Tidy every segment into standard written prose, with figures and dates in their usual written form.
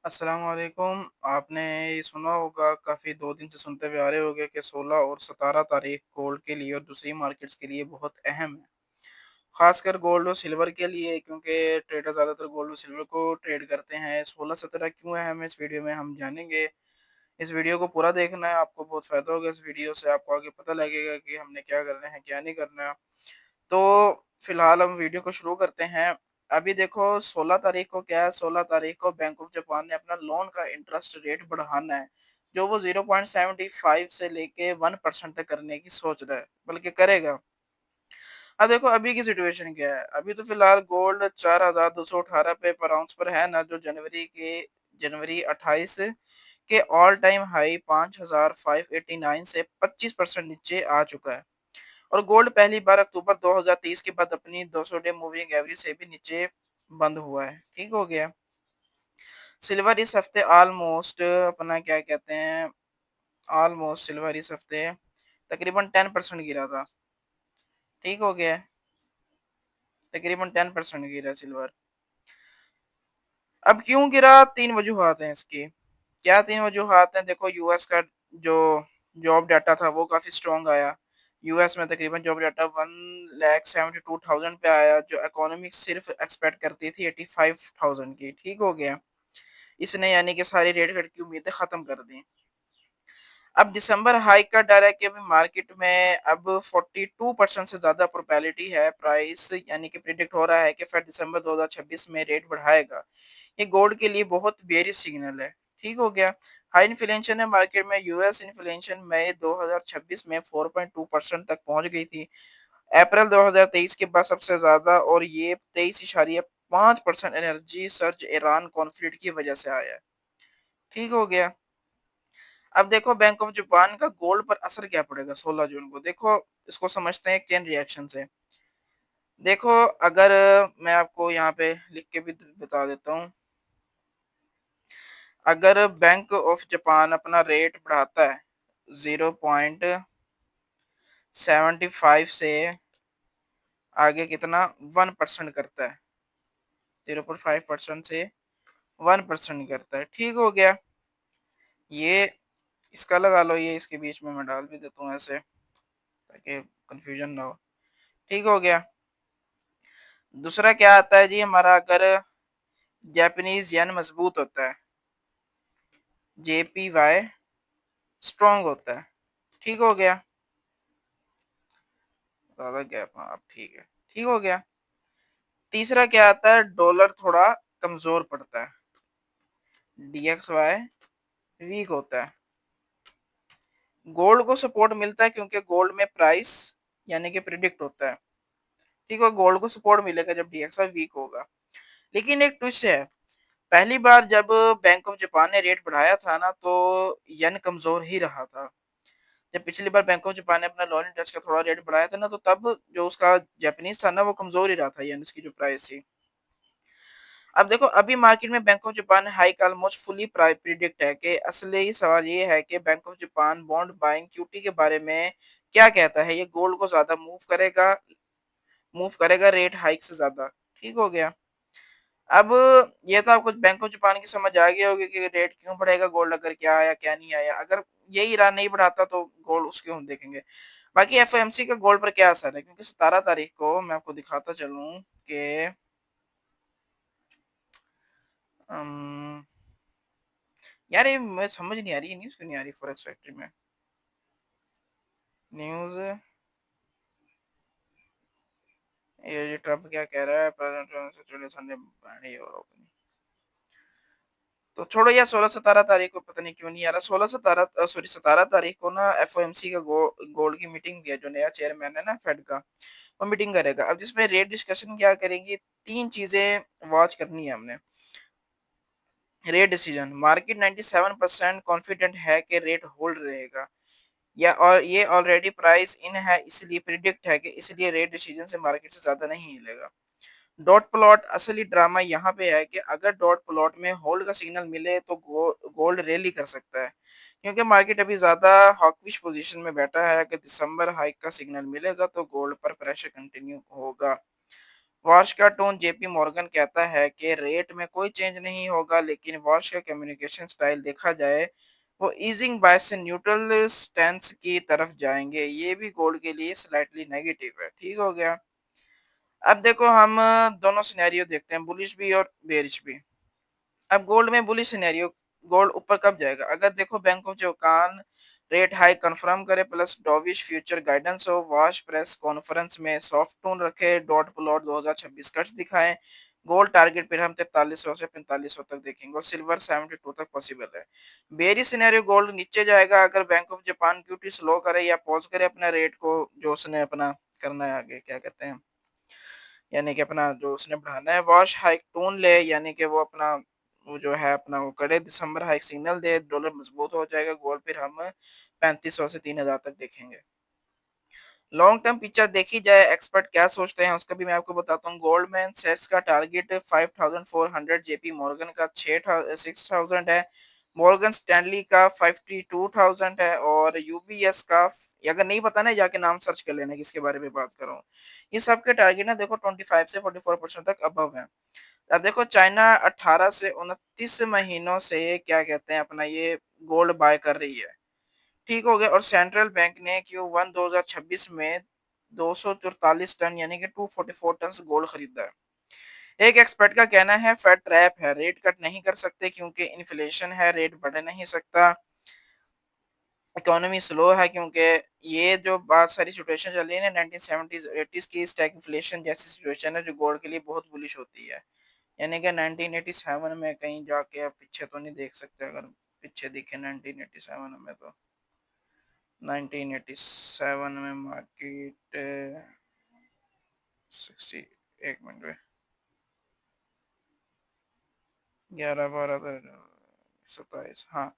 अस्सलाम वालेकुम। आपने ये सुना होगा, काफ़ी 2 दिन से सुनते हुए आ रहे होंगे कि 16 और 17 तारीख गोल्ड के लिए और दूसरी मार्केट्स के लिए बहुत अहम है। ख़ासकर गोल्ड और सिल्वर के लिए, क्योंकि ट्रेडर ज़्यादातर गोल्ड और सिल्वर को ट्रेड करते हैं। 16-17 क्यों अहम है, इस वीडियो में हम जानेंगे। इस वीडियो को पूरा देखना है, आपको बहुत फ़ायदा होगा इस वीडियो से। आपको आगे पता लगेगा कि हमने क्या करना है, क्या नहीं करना है। तो फिलहाल हम वीडियो को शुरू करते हैं। अभी देखो 16 तारीख को क्या है, 16 तारीख को बैंक ऑफ जापान ने अपना लोन का इंटरेस्ट रेट बढ़ाना है, जो वो 0.75 से लेके 1% तक करने की सोच रहा है, बल्कि करेगा। अब देखो अभी की सिचुएशन क्या है, अभी तो फिलहाल गोल्ड 4,218 पे पर आउंस पर है ना, जो जनवरी 28 के ऑल टाइम हाई 5,589 से 25% नीचे आ चुका है। और गोल्ड पहली बार अक्टूबर 2023 के बाद अपनी 200 डे मूविंग एवरेज से भी नीचे बंद हुआ है। ठीक हो गया। सिल्वर इस हफ्ते ऑलमोस्ट अपना क्या कहते हैं, ऑलमोस्ट सिल्वर इस हफ्ते तकरीबन 10% गिरा था। ठीक हो गया है, तकरीबन 10% गिरा सिल्वर। अब क्यों गिरा, 3 वजूहात हैं इसकी। क्या 3 वजूहात हैं? देखो यूएस का जो जॉब डाटा था वो काफ़ी स्ट्रॉन्ग आया। यूएस में तकरीबन जॉब डाटा 1,72,000 पे आया, जो इकोनॉमी सिर्फ एक्सपेक्ट करती थी 85,000 की। ठीक हो गया। इसने यानी कि सारी रेट कट की उम्मीदें ख़त्म कर दी। अब दिसंबर हाइक का डर है कि अभी मार्केट में अब 42% से ज़्यादा प्रोबेबिलिटी है, प्राइस यानी कि प्रिडिक्ट हो रहा है कि फेड दिसंबर 2026 में रेट बढ़ाएगा। ये गोल्ड के लिए बहुत बेयरिश सिग्नल है। ठीक हो गया। हाई इन्फ्लेशन है मार्केट में। यूएस इन्फ्लेशन मई 2026 में 4.2% तक पहुंच गई थी। अप्रैल 2023 के बाद सबसे ज्यादा, और ये 23.5% एनर्जी सर्ज ईरान कॉन्फ्लिक्ट की वजह से आया है। ठीक हो गया। अब देखो बैंक ऑफ जापान का गोल्ड पर असर क्या पड़ेगा 16 जून को। देखो इसको समझते हैं चेन रिएक्शन से। देखो अगर मैं आपको यहाँ पे लिख के भी बता देता हूँ, अगर बैंक ऑफ जापान अपना रेट बढ़ाता है 0.75 से आगे कितना 1% करता है, 0.5% से 1% करता है। ठीक हो गया। ये इसका लगा लो, ये इसके बीच में मैं डाल भी देता हूँ ऐसे, ताकि कंफ्यूजन ना हो। ठीक हो गया। दूसरा क्या आता है जी हमारा, अगर जापानीज येन मजबूत होता है, जेपीवाई स्ट्रांग होता है। ठीक हो गया। ज्यादा गैप, हाँ अब ठीक है। ठीक हो गया। तीसरा क्या आता है, डॉलर थोड़ा कमजोर पड़ता है, डीएक्सवाई वीक होता है। गोल्ड को सपोर्ट मिलता है क्योंकि गोल्ड में प्राइस यानी कि प्रिडिक्ट होता है। ठीक है, गोल्ड को सपोर्ट मिलेगा जब डीएक्सवाई वीक होगा। लेकिन एक ट्विस्ट है, पहली बार जब बैंक ऑफ जापान ने रेट बढ़ाया था ना, तो येन कमजोर ही रहा था। जब पिछली बार बैंक ऑफ जापान ने अपना लोन इंटरेस्ट का थोड़ा रेट बढ़ाया था ना, तो तब जो उसका जापानीज था ना, वो कमजोर ही रहा था, येन उसकी जो प्राइस थी। अब देखो अभी मार्केट में bank of Japan hike almost fully predict है। कि असली सवाल ये है कि bank of Japan bond buying QT के बारे में क्या कहता है। ये गोल्ड को ज्यादा मूव करेगा रेट हाइक से ज्यादा। ठीक हो गया। अब ये तो आपको बैंक ऑफ जापान की समझ आ गई होगी कि रेट क्यों बढ़ेगा गोल्ड, अगर क्या आया क्या नहीं आया। अगर यही ईरान नहीं बढ़ाता तो गोल्ड उसके हम देखेंगे। बाकी एफओएमसी का गोल्ड पर क्या असर है, क्योंकि 17 तारीख को मैं आपको दिखाता चलूं कि अम, यार ये मैं समझ नहीं आ रही, ये न्यूज़ क्यों नहीं आ रही फॉरेक्स फैक्ट्री में। न्यूज़, ये ट्रम्प क्या कह रहा है, प्रेसिडेंट संडे बढ़ी यूरोप में। तो छोड़ो यार, 16-17 तारीख को पता नहीं क्यों नहीं आ रहा। 16-17 सॉरी 17 तारीख को ना एफओएमसी का गोल्ड की मीटिंग दिया, जो नया चेयरमैन है ना फेड का, वो मीटिंग करेगा। अब जिसमें रेट डिस्कशन क्या करेंगे, 3 चीजें वॉच करनी है हमने। रेट डिसीजन, मार्केट 97% कॉन्फिडेंट है कि रेट होल्ड रहेगा, या और ये ऑलरेडी प्राइस इन है, इसलिए प्रिडिक्ट है कि इसलिए रेट डिसीजन से मार्केट से ज्यादा नहीं हिलेगा। डॉट प्लॉट, असली ड्रामा यहाँ पे है कि अगर डॉट प्लॉट में होल्ड का सिग्नल मिले तो गोल्ड रैली कर सकता है, क्योंकि मार्केट अभी ज्यादा हॉकविश पोजीशन में बैठा है। कि दिसंबर हाइक का सिग्नल मिलेगा तो गोल्ड पर प्रेशर कंटिन्यू होगा। वॉश का टोन जेपी मॉर्गन कहता है कि रेट में कोई चेंज नहीं होगा, लेकिन वॉश का कम्युनिकेशन स्टाइल देखा जाए वो ईजिंग बायस से न्यूट्रल स्टैंस की तरफ जाएंगे। ये भी गोल्ड के लिए स्लाइटली नेगेटिव है। ठीक हो गया। अब देखो हम दोनों सिनेरियो देखते हैं, बुलिश भी और बेरिश भी। अब गोल्ड में बुलिश सिनेरियो, गोल्ड ऊपर कब जाएगा? अगर देखो bank of Japan rate hike confirm करे प्लस डॉविश फ्यूचर गाइडेंस हो, वॉश प्रेस कॉन्फ्रेंस में सॉफ्ट टोन रखे, डॉट प्लॉट 2026 कट्स दिखाएं, गोल्ड टारगेट फिर हम 4300 से 4500 तक देखेंगे और सिल्वर 72 तक पॉसिबल है। बेरी सिनेरियो गोल्ड नीचे जाएगा अगर bank of Japan QT slow करे या पॉज करे अपना रेट को, जो उसने अपना करना है आगे क्या कहते हैं, यानी कि अपना जो उसने बढ़ाना है। वॉश हाइक टून ले, यानी कि वो अपना वो जो है अपना वो करे, दिसंबर हाइक सिग्नल दे, डॉलर मजबूत हो जाएगा, गोल्ड फिर हम 3500 से 3000 तक देखेंगे। लॉन्ग टर्म पिक्चर देखी जाए एक्सपर्ट क्या सोचते हैं उसका भी मैं आपको बताता हूँ। गोल्डमैन सेट्स का टारगेट 5400, जेपी मॉर्गन का 6000 है, मॉर्गन स्टैनली का 52000 है और यूबीएस का, अगर नहीं पता ना जाके नाम सर्च कर लेना किसके बारे में बात कर रहा हूँ। ये सबके टारगेट ना देखो 25 से 44% तक अबव है। अब देखो चाइना 18 से 29 महीनों से क्या कहते हैं अपना ये गोल्ड बाय कर रही है। ठीक हो गया। और सेंट्रल बैंक ने Q1 2026 में 244 टन यानी कि 244 टन गोल्ड खरीदा है। एक एक्सपर्ट का कहना है फेड ट्रैप है, रेट कट नहीं कर सकते क्योंकि इन्फ्लेशन है, रेट बढ़ नहीं सकता, इकोनॉमी स्लो है, क्योंकि ये जो बात सारी सिचुएशन चल रही है ना 1970s 80s की स्टैक इन्फ्लेशन जैसी सिचुएशन है जो गोल्ड के लिए बहुत बुलिश होती है। यानी कि 1987 में कहीं जाके आप पीछे तो नहीं देख सकते, अगर पीछे दिखे 1987 में तो 1987 में मार्केट 60, एक मिनट में 11 12 27, हाँ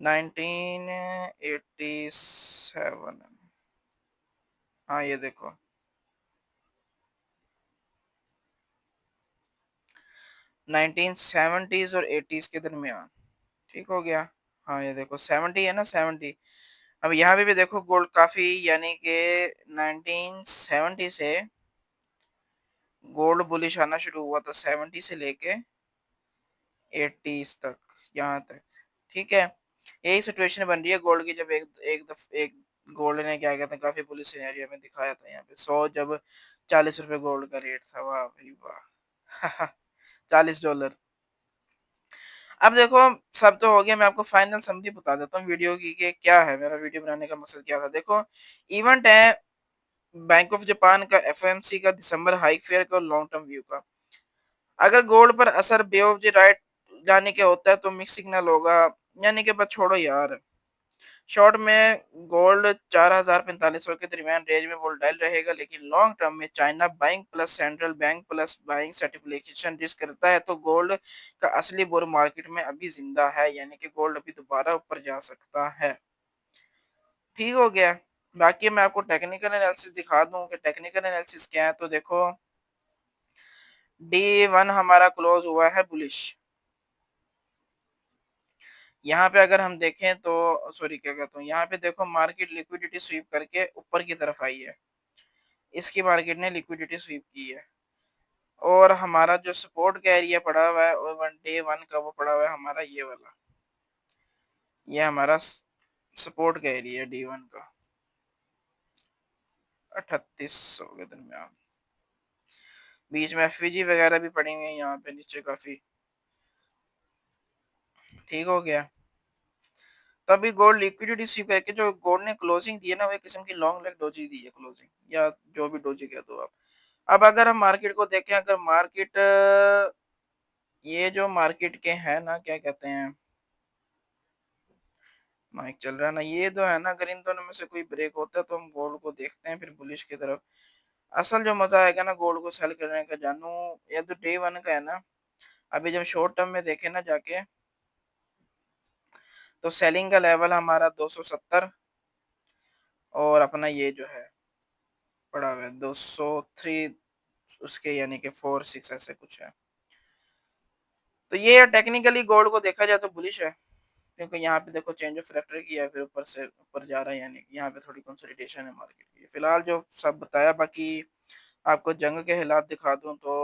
1987, हाँ ये देखो 1970s और 80s के दरमियान। ठीक हो गया। हाँ ये देखो 70 है ना 70। अब यहाँ पे भी देखो गोल्ड काफी, यानी कि 1970 से गोल्ड बुलिश आना शुरू हुआ था 70 से लेके 80s तक, यहाँ तक। ठीक है। यही सिचुएशन बन रही है गोल्ड की, जब एक गोल्ड ने क्या कहते हैं काफी बुलिश सिनेरियो में दिखाया था यहाँ पे 100 जब 40 रुपए गोल्ड का रेट था, वाह भाई वाह। $40। अब देखो सब तो हो गया, मैं आपको फाइनल समरी बता देता हूँ वीडियो की कि क्या है मेरा वीडियो बनाने का मकसद क्या था। देखो इवेंट है बैंक ऑफ जापान का, एफओएमसी का, दिसंबर हाइक फेयर का और लॉन्ग टर्म व्यू का। अगर गोल्ड पर असर बे ऑफ द राइट जाने के होता है तो मिक्स सिग्नल होगा, यानी कि बस छोड़ो यार। शॉर्ट में गोल्ड 4045 के दरमियान रेंज में वोलेटाइल रहेगा, लेकिन लॉन्ग टर्म में China buying plus central bank plus buying certification risk करता है, तो गोल्ड का असली बुल मार्केट में अभी जिंदा है, यानी कि गोल्ड अभी दोबारा ऊपर जा सकता है। ठीक हो गया। बाकी मैं आपको टेक्निकल एनालिसिस दिखा दूं कि टेक्निकल एनालिसिस क्या है। तो देखो D1 हमारा क्लोज हुआ है बुलिश। यहाँ पे अगर हम देखें तो सॉरी क्या कहता हूँ, यहाँ पे देखो मार्केट लिक्विडिटी स्वीप करके ऊपर की तरफ आई है, इसकी मार्केट ने लिक्विडिटी स्वीप की है। और हमारा जो सपोर्ट का एरिया पड़ा हुआ है और डे 1 का वो पड़ा हुआ है हमारा ये वाला, ये हमारा सपोर्ट का एरिया D1 का 3800 के दरमियान। बीच में एफवीजी वगैरह भी पड़ी हुई है यहाँ पे नीचे काफी। ठीक हो गया। तभी गोल्ड लिक्विडिटी स्वीप करके जो गोल्ड ने क्लोजिंग दी है ना वो एक किस्म की लॉन्ग लेग डोजी दी है क्लोजिंग, या जो भी डोजी कह दो आप। अब अगर हम मार्केट को देखें, अगर मार्केट ये जो मार्केट के हैं ना क्या कहते हैं, माइक चल रहा है ना, ये जो है ना अगर इन दोनों में से कोई ब्रेक होता है तो हम गोल्ड को देखते हैं फिर बुलिश की तरफ। असल जो मजा आएगा ना गोल्ड को सेल करने का जानू, ये तो डे 1 का है ना। अभी जब शॉर्ट टर्म में देखे ना जाके, तो सेलिंग का लेवल हमारा 270 और अपना ये जो है पड़ा हुआ है 203, उसके यानी कि 46 ऐसे कुछ है। तो ये टेक्निकली गोल्ड को देखा जाए तो बुलिश है, क्योंकि यहाँ पे देखो चेंज ऑफ फैक्टर किया है फिर ऊपर से ऊपर जा रहा है, यानी कि यहाँ पे थोड़ी कंसोलिडेशन है मार्केट की। फिलहाल जो सब बताया बाकी आपको जंग के हालात दिखा दूं तो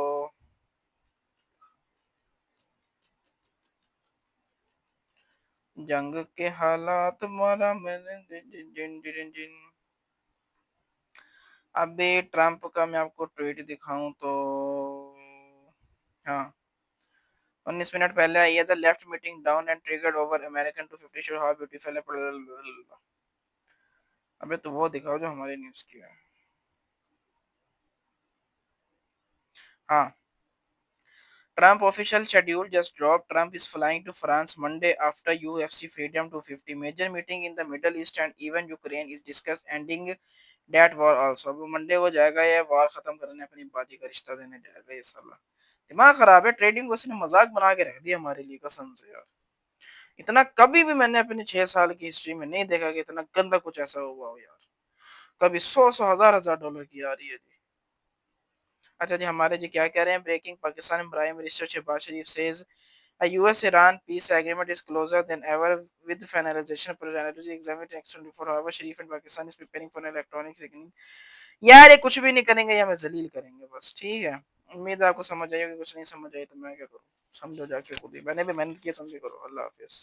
जंग के हालात मारा मैंने जिन जिन जिन जिन। अभी ट्रम्प का मैं आपको ट्वीट दिखाऊं तो हाँ, 19 मिनट पहले आई है। The left meeting down and triggered over American to 50 show how beautiful. अबे तो वो दिखाओ जो हमारे न्यूज़ की है। हाँ, Trump official schedule just dropped. Trump is flying to France Monday after UFC Freedom 250 major meeting in the Middle East and even Ukraine is discussed ending that war also. अब मंडे को जाएगा ये war खत्म करने, अपनी बाजी का रिश्ता देने जाएगा ये साला। दिमाग खराब है, ट्रेडिंग को उसने मजाक बना के रख दिया हमारे लिए, कसम से यार। इतना कभी भी मैंने अपने 6 साल की हिस्ट्री में नहीं देखा कि इतना गंदा कुछ ऐसा हुआ हो यार। कभी 100 100 हजार डॉलर की आ रही है जी। अच्छा जी, हमारे जी क्या कह रहे हैं? Breaking, Pakistan prime minister Shahbaz Sharif says a US-Iran peace agreement is closer than ever with finalization per energy examined external before. However, Sharif and Pakistan is preparing for an electronic signaling. यार ये कुछ भी नहीं करेंगे, ये हमें जलील करेंगे बस, ठीक है। उम्मीद है आपको समझ आई होगी, कुछ नहीं समझ आई तो मैं क्या करूँ, समझो जाके खुद ही। मैंने भी मेहनत की है, तुम भी करो। अल्लाह हाफिज।